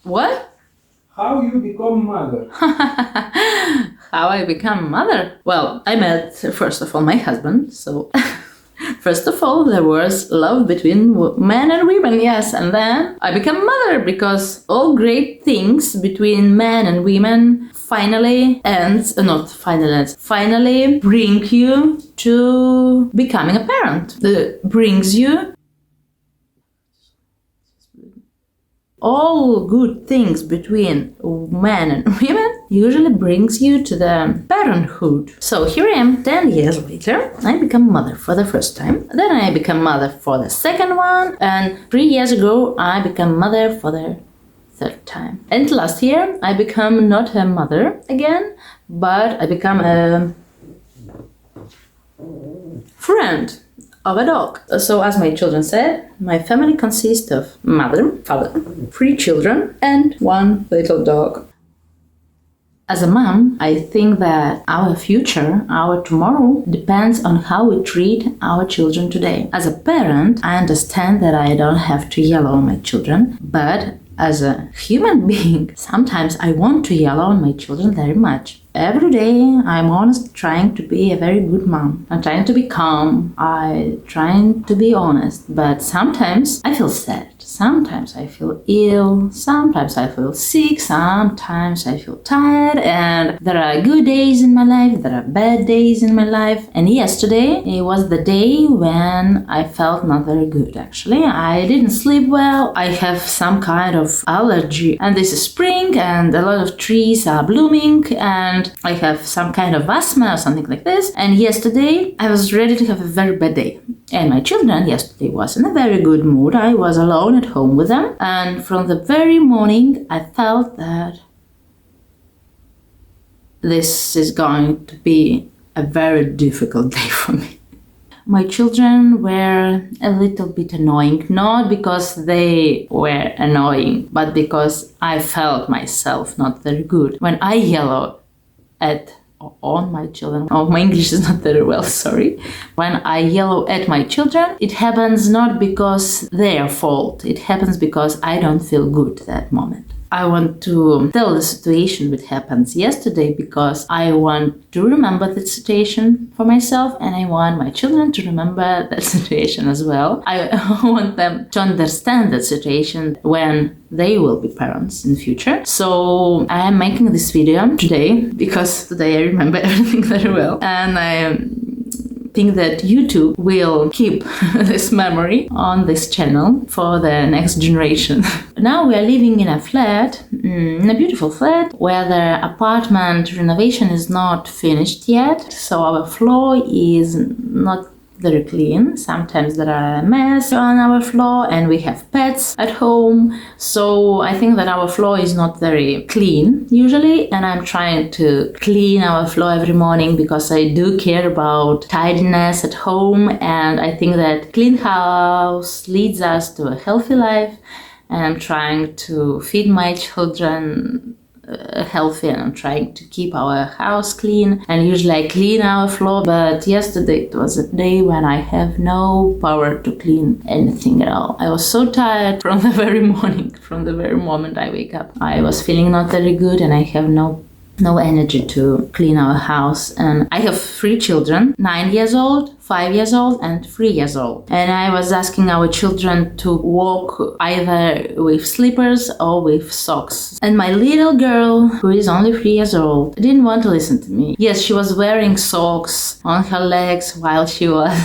What? How you become mother? How I become mother? Well, I met, first of all, my husband, so... First of all, there was love between men and women, yes, and then I became mother because all great things between men and women finally bring you to becoming a parent. All good things between men and women usually brings you to the parenthood. So here I am, 10 years later, I become mother for the first time. Then I become mother for the second one, and 3 years ago I become mother for the third time. And last year I become not a mother again, but I become a friend of a dog. So as my children said, my family consists of mother, father, 3 children and 1 little dog. As a mom, I think that our future, our tomorrow, depends on how we treat our children today. As a parent, I understand that I don't have to yell on my children, but as a human being, sometimes I want to yell on my children very much. Every day, I'm honest, trying to be a very good mom. I'm trying to be calm. I'm trying to be honest. But sometimes I feel sad. Sometimes I feel ill. Sometimes I feel sick. Sometimes I feel tired. And there are good days in my life. There are bad days in my life. And yesterday, it was the day when I felt not very good, actually. I didn't sleep well. I have some kind of allergy. And this is spring, and a lot of trees are blooming, and I have some kind of asthma or something like this. And yesterday I was ready to have a very bad day. And my children yesterday was in a very good mood. I was alone at home with them. And from the very morning I felt that this is going to be a very difficult day for me. My children were a little bit annoying, not because they were annoying, but because I felt myself not very good. When I yellow on my children. Oh, my English is not very well, sorry. When I yellow at my children, it happens not because their fault. It happens because I don't feel good that moment. I want to tell the situation that happens yesterday because I want to remember that situation for myself, and I want my children to remember that situation as well. I want them to understand that situation when they will be parents in the future. So I am making this video today because today I remember everything very well, and I think that YouTube will keep this memory on this channel for the next generation. Now we are living in a flat, in a beautiful flat, where the apartment renovation is not finished yet, so our floor is not very clean. Sometimes there are a mess on our floor, and we have pets at home, so I think that our floor is not very clean usually, and I'm trying to clean our floor every morning because I do care about tidiness at home, and I think that clean house leads us to a healthy life, and I'm trying to feed my children healthy, and I'm trying to keep our house clean, and usually I clean our floor, but yesterday it was a day when I have no power to clean anything at all. I was so tired from the very morning, from the very moment I wake up. I was feeling not very good, and I have no energy to clean our house. And I have 3 children, 9 years old, 5 years old and 3 years old. And I was asking our children to walk either with slippers or with socks. And my little girl, who is only 3 years old, didn't want to listen to me. Yes, she was wearing socks on her legs while she was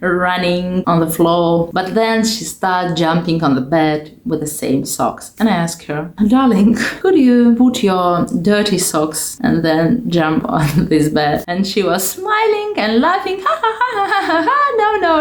running on the floor, but then she started jumping on the bed with the same socks. And I asked her, darling, could you put your dirty socks and then jump on this bed? And she was smiling and laughing, ha ha ha ha ha ha,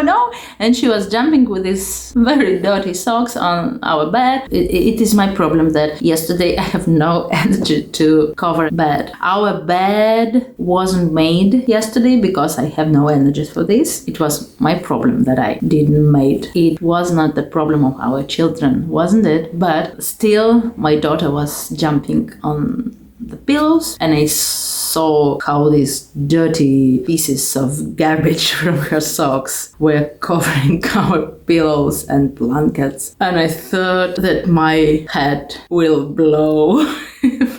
no. And she was jumping with these very dirty socks on our bed. It is my problem that yesterday I have no energy to cover bed. Our bed wasn't made yesterday because I have no energy for this. It was my problem that I didn't make. It was not the problem of our children, wasn't it? But still, my daughter was jumping on the pillows, and I saw how these dirty pieces of garbage from her socks were covering our pillows and blankets. And I thought that my head will blow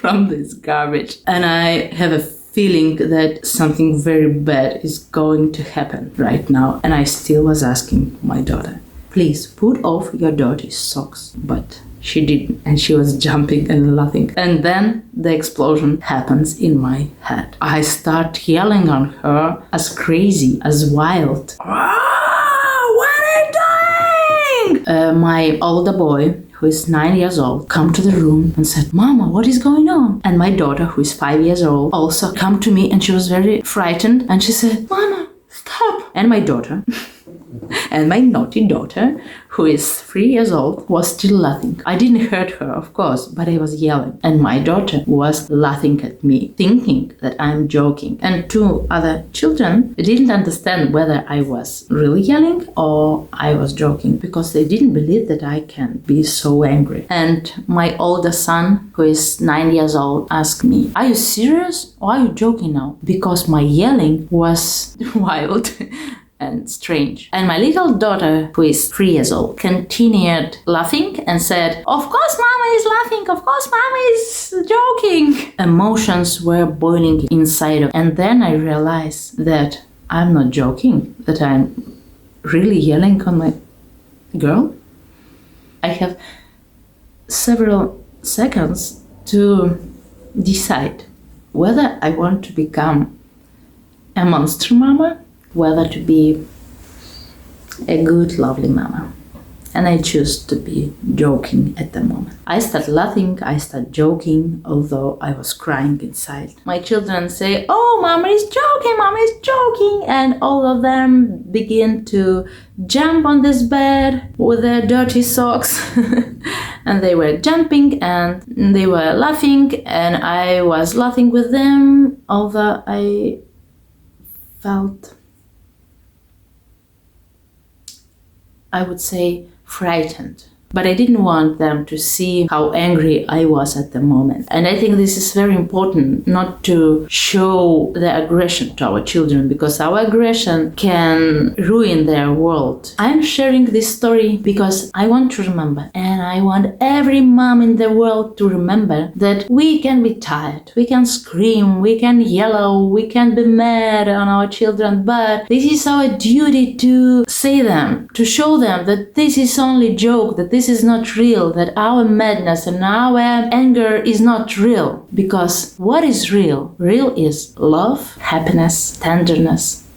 from this garbage. And I have a feeling that something very bad is going to happen right now. And I still was asking my daughter, please put off your dirty socks. But she didn't, and she was jumping and laughing. And then the explosion happens in my head. I start yelling on her as crazy, as wild. Oh, what are you doing? My older boy, who is 9 years old, come to the room and said, Mama, what is going on? And my daughter, who is 5 years old, also come to me, and she was very frightened, and she said, Mama, stop. And my daughter and my naughty daughter, who is 3 years old, was still laughing. I didn't hurt her, of course, but I was yelling. And my daughter was laughing at me, thinking that I'm joking. And two other children didn't understand whether I was really yelling or I was joking, because they didn't believe that I can be so angry. And my older son, who is 9 years old, asked me, are you serious or are you joking now? Because my yelling was wild and strange. And my little daughter, who is 3 years old, continued laughing and said, of course Mama is laughing, of course Mama is joking. Emotions were boiling inside of me. And then I realized that I'm not joking, that I'm really yelling on my girl. I have several seconds to decide whether I want to become a monster mama, whether to be a good, lovely mama. And I choose to be joking at the moment. I start laughing, I start joking, although I was crying inside. My children say, oh, Mama is joking, Mama is joking. And all of them begin to jump on this bed with their dirty socks. And they were jumping and they were laughing, and I was laughing with them, although I felt, I would say, frightened. But I didn't want them to see how angry I was at the moment. And I think this is very important, not to show the aggression to our children, because our aggression can ruin their world. I'm sharing this story because I want to remember, and I want every mom in the world to remember, that we can be tired, we can scream, we can yell, we can be mad on our children, but this is our duty to say them, to show them that this is only a joke, that this is not real, that our madness and our anger is not real. Because what is real? Real is love, happiness, tenderness,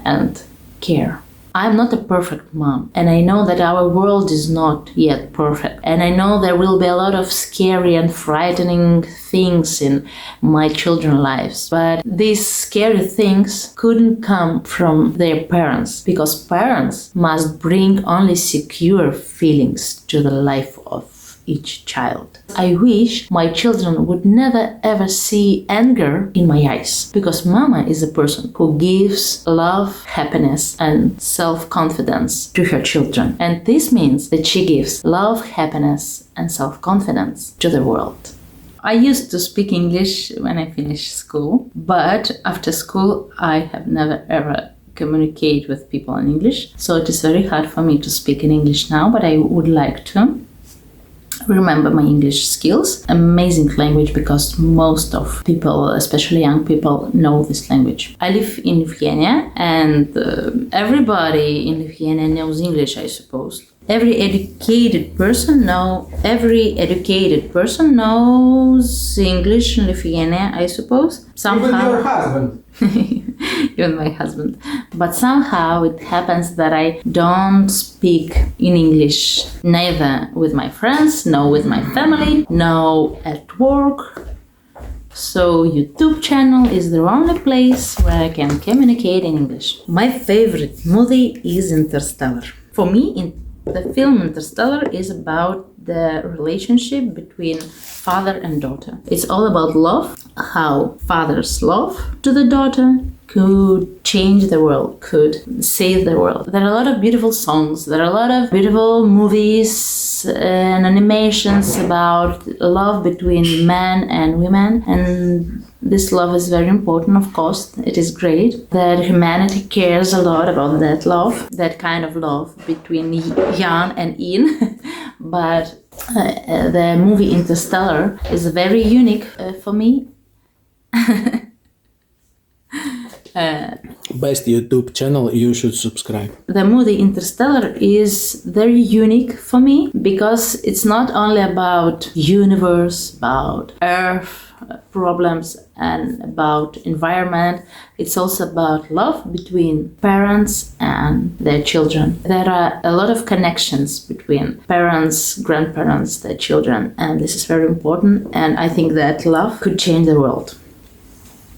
and care. I'm not a perfect mom, and I know that our world is not yet perfect. And I know there will be a lot of scary and frightening things in my children's lives. But these scary things couldn't come from their parents, because parents must bring only secure feelings to the life of each child. I wish my children would never ever see anger in my eyes, because Mama is a person who gives love, happiness, and self-confidence to her children. And this means that she gives love, happiness, and self-confidence to the world. I used to speak English when I finished school, but after school I have never ever communicate with people in English. So it is very hard for me to speak in English now, but I would like to remember my English skills. Amazing language, because most of people, especially young people, know this language. I live in Lithuania, and everybody in Lithuania knows English, I suppose. Every educated person knows English in Lithuania, I suppose. Somehow. Even your husband. Even my husband. But somehow it happens that I don't speak in English, neither with my friends, nor with my family, nor at work. So YouTube channel is the only place where I can communicate in English. My favorite movie is Interstellar. For me, the film Interstellar is about the relationship between father and daughter. It's all about love, how fathers love to the daughter, could change the world, could save the world. There are a lot of beautiful songs, there are a lot of beautiful movies and animations about love between men and women, and this love is very important, of course. It is great that humanity cares a lot about that love, that kind of love between yang and yin. But the movie Interstellar is very unique for me. Best YouTube channel, you should subscribe. The movie Interstellar is very unique for me because it's not only about universe, about Earth problems and about environment, it's also about love between parents and their children. There are a lot of connections between parents, grandparents, their children, and this is very important, and I think that love could change the world.